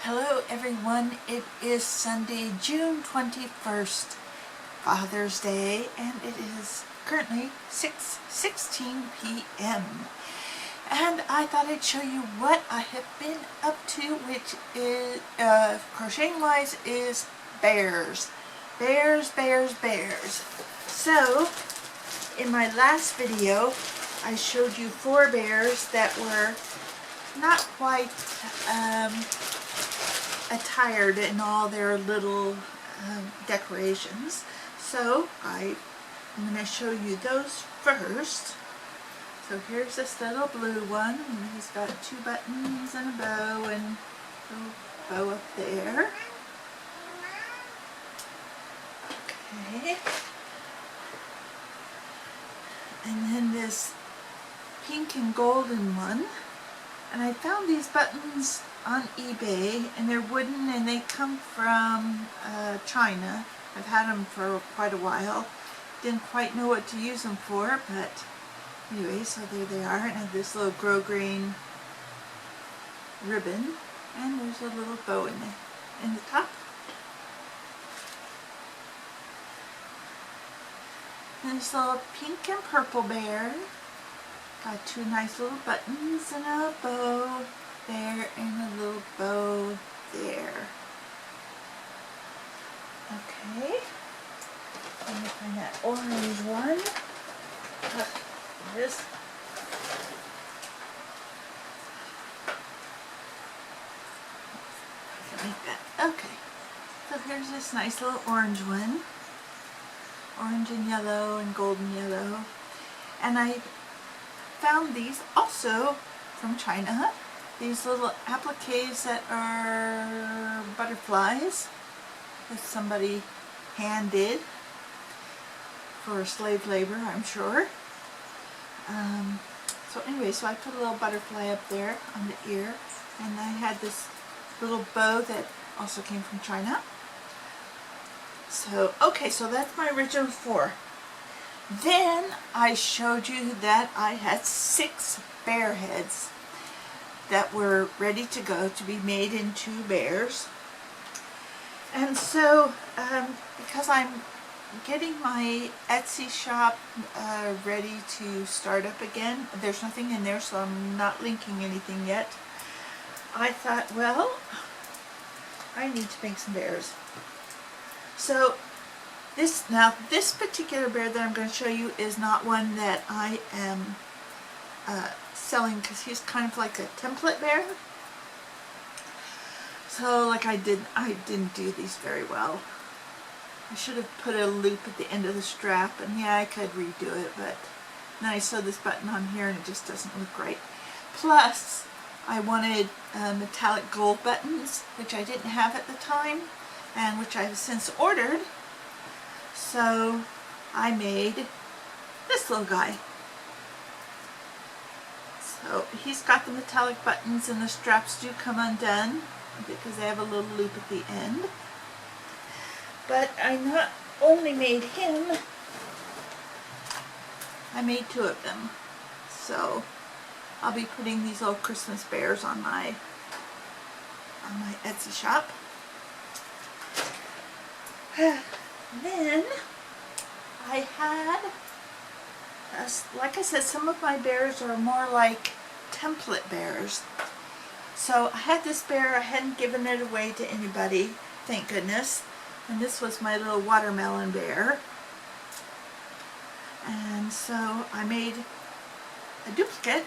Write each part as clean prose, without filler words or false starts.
Hello everyone, it is Sunday, June 21st, Father's Day, and it is currently 6:16 p.m. And I thought I'd show you what I have been up to, which is, crocheting wise, is bears. Bears. So, in my last video, I showed you 4 bears that were not quite, attired in all their little decorations. So I'm going to show you those first. So here's this little blue one, and he's got 2 buttons and a bow and a little bow up there. Okay. And then this pink and golden one. And I found these buttons on eBay, and they're wooden, and they come from China. I've had them for quite a while. Didn't quite know what to use them for, but anyway, so there they are. And I have this little grosgrain ribbon, and there's a little bow in the top. And this little pink and purple bear. Got 2 nice little buttons and a bow there and a little bow there. Okay. Let me find that orange one. This. Like that. Okay. So here's this nice little orange one. Orange and yellow and golden yellow. And I found these also from China. These little appliques that are butterflies that somebody hand did for slave labor, I'm sure. So anyway, so I put a little butterfly up there on the ear, and I had this little bow that also came from China. So, okay, so that's my original 4. Then I showed you that I had 6 bear heads that were ready to go to be made into bears. And so, because I'm getting my Etsy shop ready to start up again, there's nothing in there, so I'm not linking anything yet. I thought, well, I need to make some bears. So, this particular bear that I'm going to show you is not one that I am selling, because he's kind of like a template bear. So like I didn't do these very well. I should have put a loop at the end of the strap, and yeah, I could redo it, but now I sewed this button on here and it just doesn't look right. Plus, I wanted metallic gold buttons, which I didn't have at the time, and which I have since ordered. So I made this little guy. So he's got the metallic buttons, and the straps do come undone because they have a little loop at the end. But I not only made him, I made 2 of them. So I'll be putting these little Christmas bears on my Etsy shop. Then I had, like I said, some of my bears are more like template bears. So I had this bear, I hadn't given it away to anybody, thank goodness. And this was my little watermelon bear. And so I made a duplicate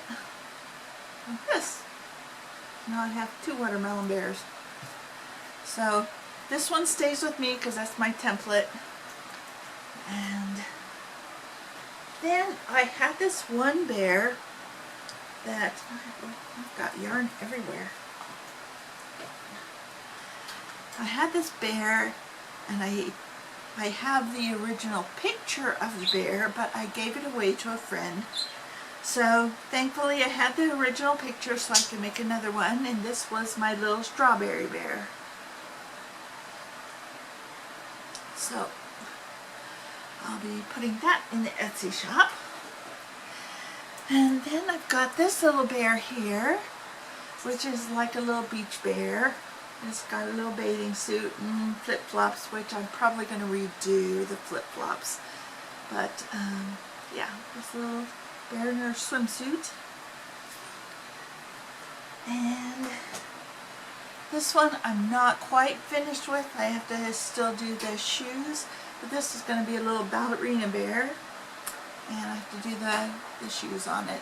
of this. Now I have 2 watermelon bears. So this one stays with me because that's my template. And then I had this one bear that, I've got yarn everywhere. I had this bear, and I have the original picture of the bear, but I gave it away to a friend. So thankfully I had the original picture so I could make another one, and this was my little strawberry bear. So I'll be putting that in the Etsy shop. And then I've got this little bear here, which is like a little beach bear. It's got a little bathing suit and flip-flops, which I'm probably going to redo the flip-flops. But, yeah, this little bear in her swimsuit. And this one I'm not quite finished with. I have to still do the shoes. But this is going to be a little ballerina bear. And I have to do the shoes on it.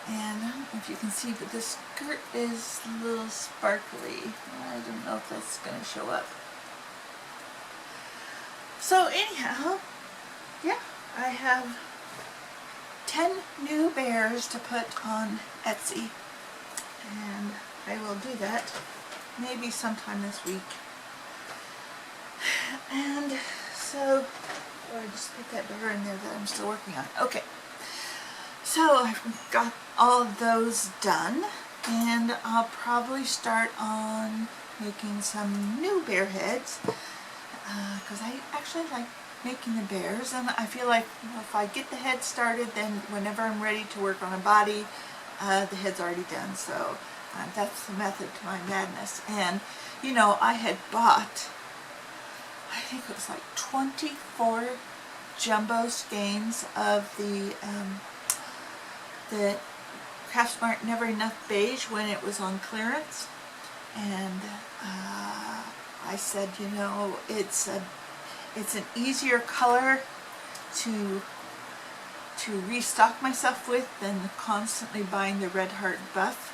And I don't know if you can see, but this skirt is a little sparkly. I don't know if that's going to show up. So anyhow, yeah, I have 10 new bears to put on Etsy. And I will do that maybe sometime this week. And so, I just put that bear in there that I'm still working on. Okay. So I've got all of those done, and I'll probably start on making some new bear heads, because I actually like making the bears, and I feel like, you know, if I get the head started, then whenever I'm ready to work on a body, the head's already done. So that's the method to my madness. And you know, I had bought, I think it was like 24 jumbo skeins of the Craftsmart Never Enough Beige when it was on clearance, and I said, you know, it's an easier color to restock myself with than constantly buying the Red Heart Buff,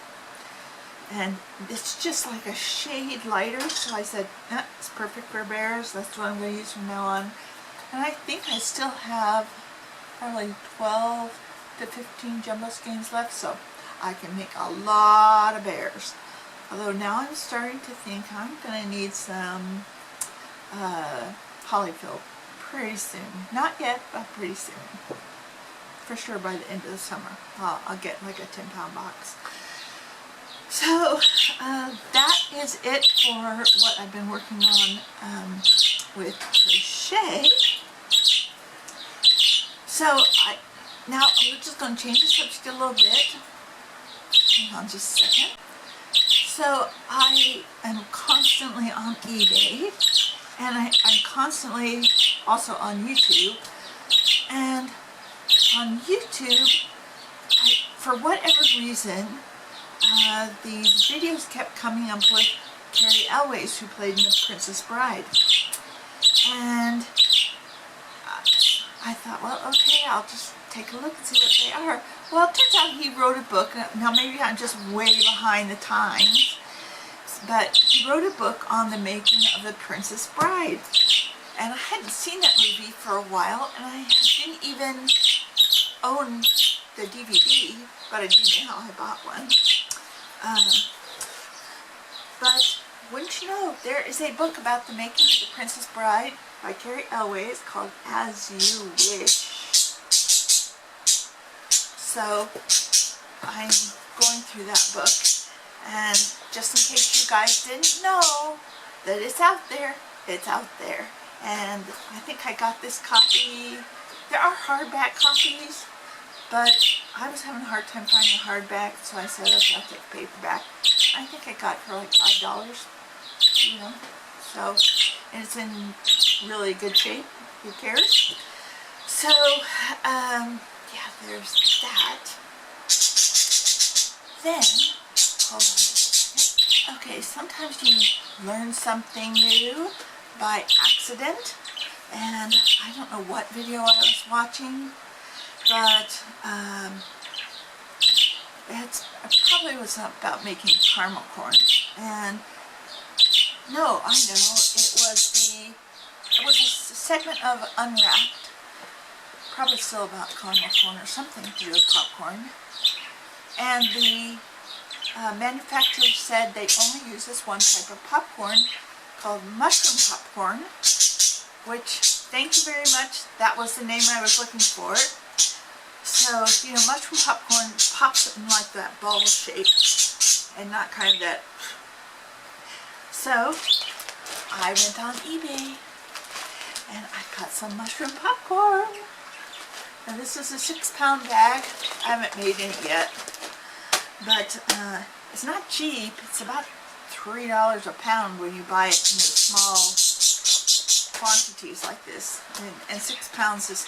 and it's just like a shade lighter. So I said, it's perfect for bears. That's what I'm going to use from now on. And I think I still have probably 12 to 15 jumbo skeins left, so I can make a lot of bears. Although now I'm starting to think I'm going to need some polyfill pretty soon. Not yet, but pretty soon. For sure by the end of the summer. I'll get like a 10-pound box. So that is it for what I've been working on with crochet. So now we're just going to change the subject a little bit. Hang on just a second. So I am constantly on eBay, and I'm constantly also on YouTube. And on YouTube, for whatever reason, these videos kept coming up with Carrie Elways, who played in The Princess Bride. And I thought, well, okay, I'll just take a look and see what they are. Well, it turns out he wrote a book. Now, maybe I'm just way behind the times, but he wrote a book on the making of The Princess Bride. And I hadn't seen that movie for a while, and I didn't even own the DVD, but I do now. I bought one. But wouldn't you know, there is a book about the making of The Princess Bride by Carrie Elways called As You Wish. So I'm going through that book, and just in case you guys didn't know that it's out there, it's out there. And I think I got this copy. There are hardback copies, but I was having a hard time finding a hardback, so I said, okay, I'll take a paperback. I think I got it for like $5, you know. So, and it's in really good shape. Who cares? So, yeah, there's that. Then, hold on just a second. Okay, sometimes you learn something new by accident, and I don't know what video I was watching, but it probably was about making caramel corn. And no, I know, it was a segment of Unwrapped, probably still about caramel corn or something to do with popcorn. And the manufacturer said they only use this one type of popcorn called mushroom popcorn, which, thank you very much, that was the name I was looking for. So, you know, mushroom popcorn pops in like that ball shape, and not kind of that. So, I went on eBay, and I got some mushroom popcorn. And this is a 6-pound bag. I haven't made any yet, but it's not cheap. It's about $3 a pound when you buy it in the small quantities like this. And 6 pounds is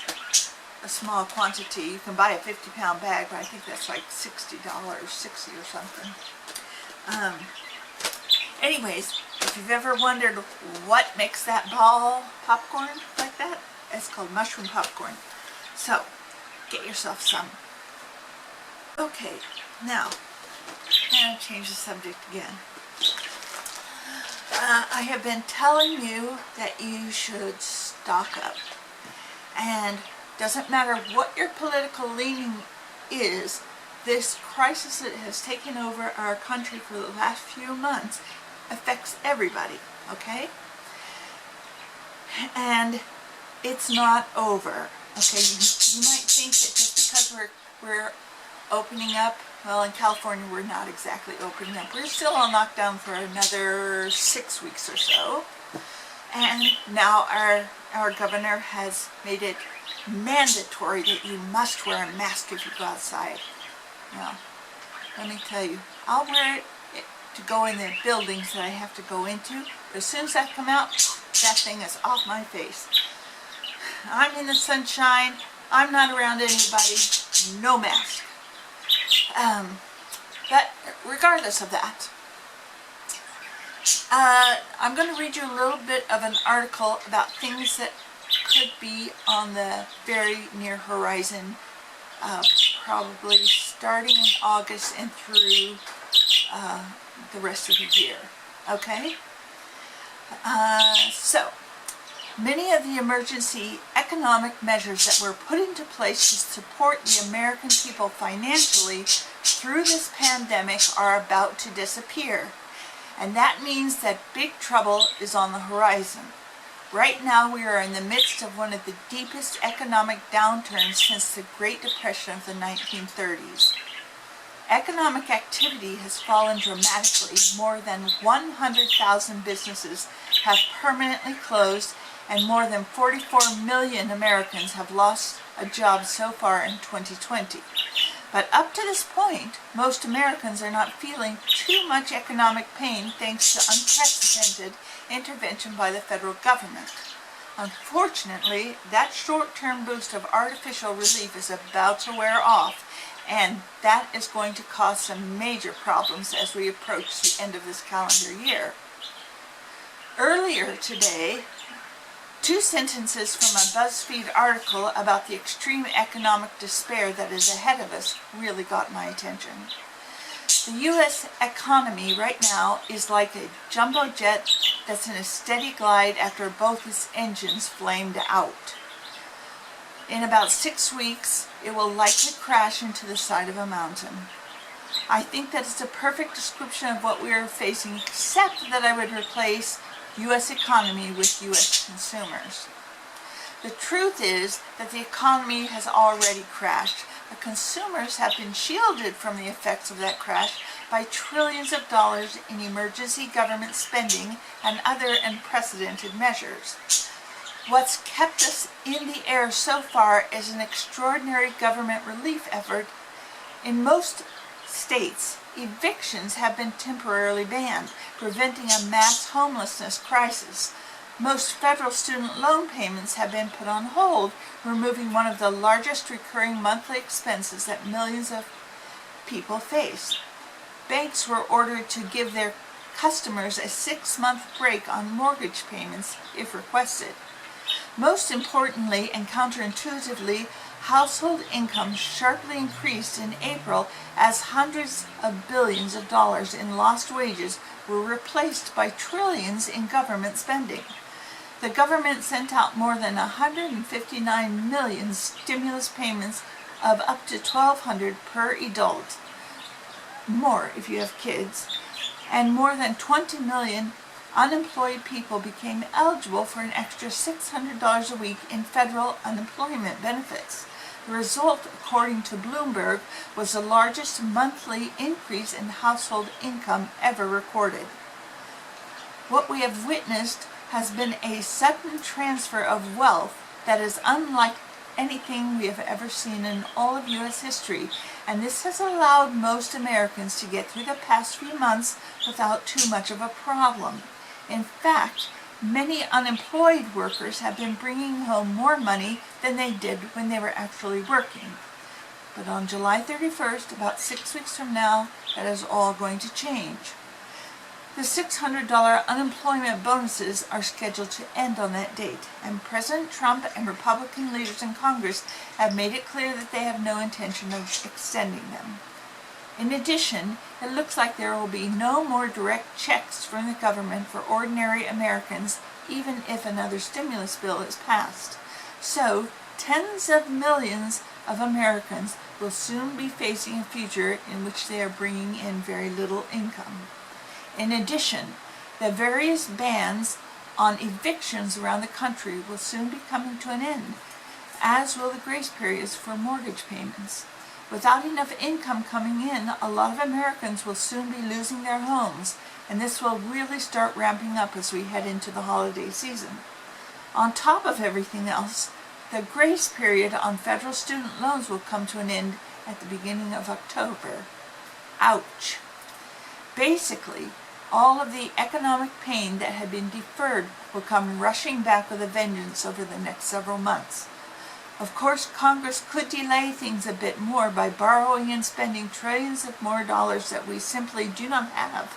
a small quantity. You can buy a 50-pound bag, but I think that's like $60, 60 or something. Anyways, if you've ever wondered what makes that ball popcorn like that, it's called mushroom popcorn. So, get yourself some. Okay, now, I'm going to change the subject again. I have been telling you that you should stock up. And doesn't matter what your political leaning is, this crisis that has taken over our country for the last few months affects everybody, okay? And it's not over, okay? You might think that just because we're opening up, well, in California we're not exactly opening up. We're still on lockdown for another 6 weeks or so. And now our governor has made it mandatory that you must wear a mask if you go outside. Now, let me tell you, I'll wear it to go in the buildings that I have to go into. But as soon as I come out, that thing is off my face. I'm in the sunshine. I'm not around anybody. No mask. But regardless of that, I'm going to read you a little bit of an article about things that could be on the very near horizon, probably starting in August and through the rest of the year. Okay? So, many of the emergency economic measures that were put into place to support the American people financially through this pandemic are about to disappear. And that means that big trouble is on the horizon. Right now we are in the midst of one of the deepest economic downturns since the Great Depression of the 1930s. Economic activity has fallen dramatically. More than 100,000 businesses have permanently closed, and more than 44 million Americans have lost a job so far in 2020. But up to this point, most Americans are not feeling too much economic pain thanks to unprecedented intervention by the federal government. Unfortunately, that short-term boost of artificial relief is about to wear off, and that is going to cause some major problems as we approach the end of this calendar year. Earlier today, 2 sentences from a BuzzFeed article about the extreme economic despair that is ahead of us really got my attention. The U.S. economy right now is like a jumbo jet that's in a steady glide after both its engines flamed out. In about 6 weeks, it will likely crash into the side of a mountain. I think that it's a perfect description of what we are facing, except that I would replace U.S. economy with U.S. consumers. The truth is that the economy has already crashed, but consumers have been shielded from the effects of that crash by trillions of dollars in emergency government spending and other unprecedented measures. What's kept us in the air so far is an extraordinary government relief effort. In most states, evictions have been temporarily banned, preventing a mass homelessness crisis. Most federal student loan payments have been put on hold, removing one of the largest recurring monthly expenses that millions of people face. Banks were ordered to give their customers a 6-month break on mortgage payments if requested. Most importantly and counterintuitively, household income sharply increased in April as hundreds of billions of dollars in lost wages were replaced by trillions in government spending. The government sent out more than 159 million stimulus payments of up to $1,200 per adult, more if you have kids, and more than 20 million unemployed people became eligible for an extra $600 a week in federal unemployment benefits. The result, according to Bloomberg, was the largest monthly increase in household income ever recorded. What we have witnessed has been a sudden transfer of wealth that is unlike anything we have ever seen in all of U.S. history, and this has allowed most Americans to get through the past few months without too much of a problem. In fact, many unemployed workers have been bringing home more money than they did when they were actually working. But on July 31st, about 6 weeks from now, that is all going to change. The $600 unemployment bonuses are scheduled to end on that date, and President Trump and Republican leaders in Congress have made it clear that they have no intention of extending them. In addition, it looks like there will be no more direct checks from the government for ordinary Americans, even if another stimulus bill is passed. So, tens of millions of Americans will soon be facing a future in which they are bringing in very little income. In addition, the various bans on evictions around the country will soon be coming to an end, as will the grace periods for mortgage payments. Without enough income coming in, a lot of Americans will soon be losing their homes, and this will really start ramping up as we head into the holiday season. On top of everything else, the grace period on federal student loans will come to an end at the beginning of October. Ouch! Basically, all of the economic pain that had been deferred will come rushing back with a vengeance over the next several months. Of course, Congress could delay things a bit more by borrowing and spending trillions of more dollars that we simply do not have.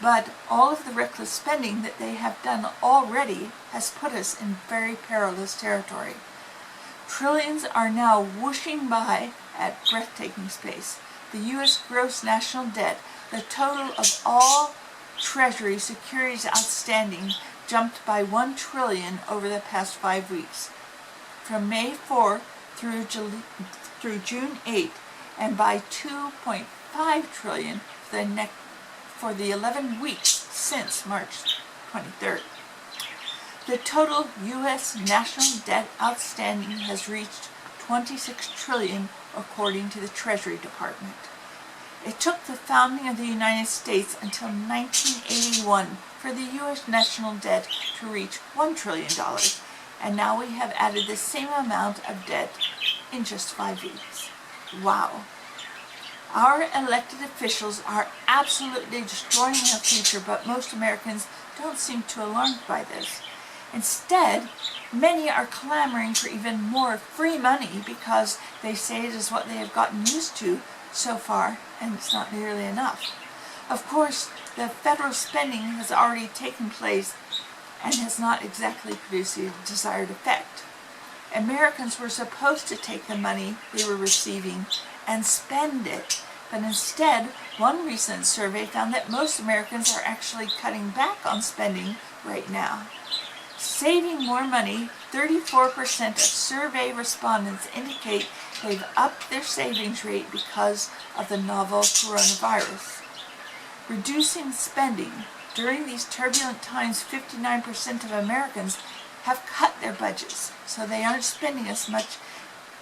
But all of the reckless spending that they have done already has put us in very perilous territory. Trillions are now whooshing by at breathtaking pace. The U.S. gross national debt, the total of all Treasury securities outstanding, jumped by $1 trillion over the past 5 weeks. From May 4 through June 8, and by $2.5 trillion for the 11 weeks since March 23rd. The total U.S. national debt outstanding has reached $26 trillion, according to the Treasury Department. It took the founding of the United States until 1981 for the U.S. national debt to reach $1 trillion, and now we have added the same amount of debt in just 5 weeks. Wow! Our elected officials are absolutely destroying our future, but most Americans don't seem too alarmed by this. Instead, many are clamoring for even more free money because they say it is what they have gotten used to so far, and it's not nearly enough. Of course, the federal spending has already taken place and has not exactly produced the desired effect. Americans were supposed to take the money they were receiving and spend it, but instead, one recent survey found that most Americans are actually cutting back on spending right now. Saving more money, 34% of survey respondents indicate they've upped their savings rate because of the novel coronavirus. Reducing spending. During these turbulent times, 59% of Americans have cut their budgets, so they aren't spending as much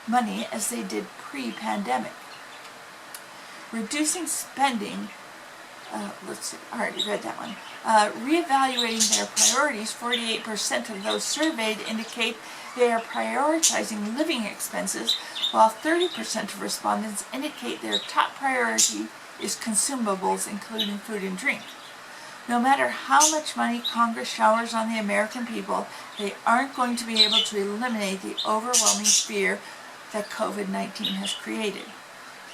money as they did pre-pandemic. Reducing spending, I already read that one. Reevaluating their priorities, 48% of those surveyed indicate they are prioritizing living expenses, while 30% of respondents indicate their top priority is consumables, including food and drink. No matter how much money Congress showers on the American people, they aren't going to be able to eliminate the overwhelming fear that COVID-19 has created.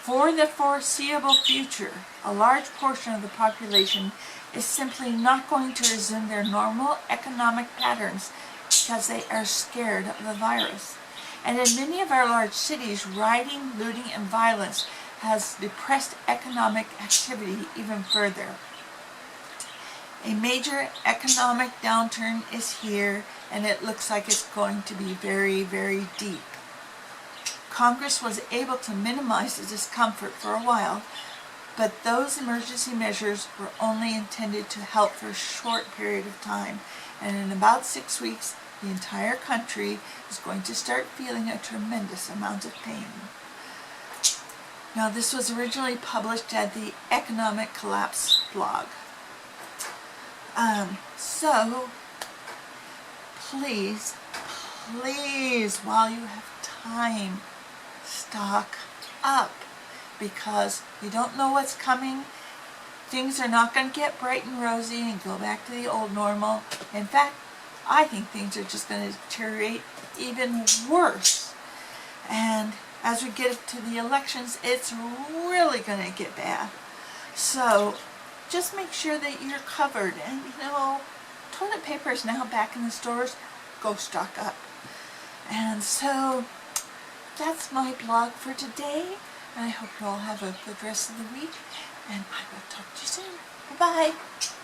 For the foreseeable future, a large portion of the population is simply not going to resume their normal economic patterns because they are scared of the virus. And in many of our large cities, rioting, looting, and violence has depressed economic activity even further. A major economic downturn is here, and it looks like it's going to be very, very deep. Congress was able to minimize the discomfort for a while, but those emergency measures were only intended to help for a short period of time, and in about 6 weeks, the entire country is going to start feeling a tremendous amount of pain. Now, this was originally published at the Economic Collapse blog. So, please, while you have time, stock up, because you don't know what's coming. Things are not going to get bright and rosy and go back to the old normal. In fact, I think things are just going to deteriorate even worse. And as we get to the elections, it's really going to get bad. So just make sure that you're covered. And you know, toilet paper is now back in the stores. Go stock up. And so that's my blog for today. And I hope you all have a good rest of the week. And I will talk to you soon. Bye-bye.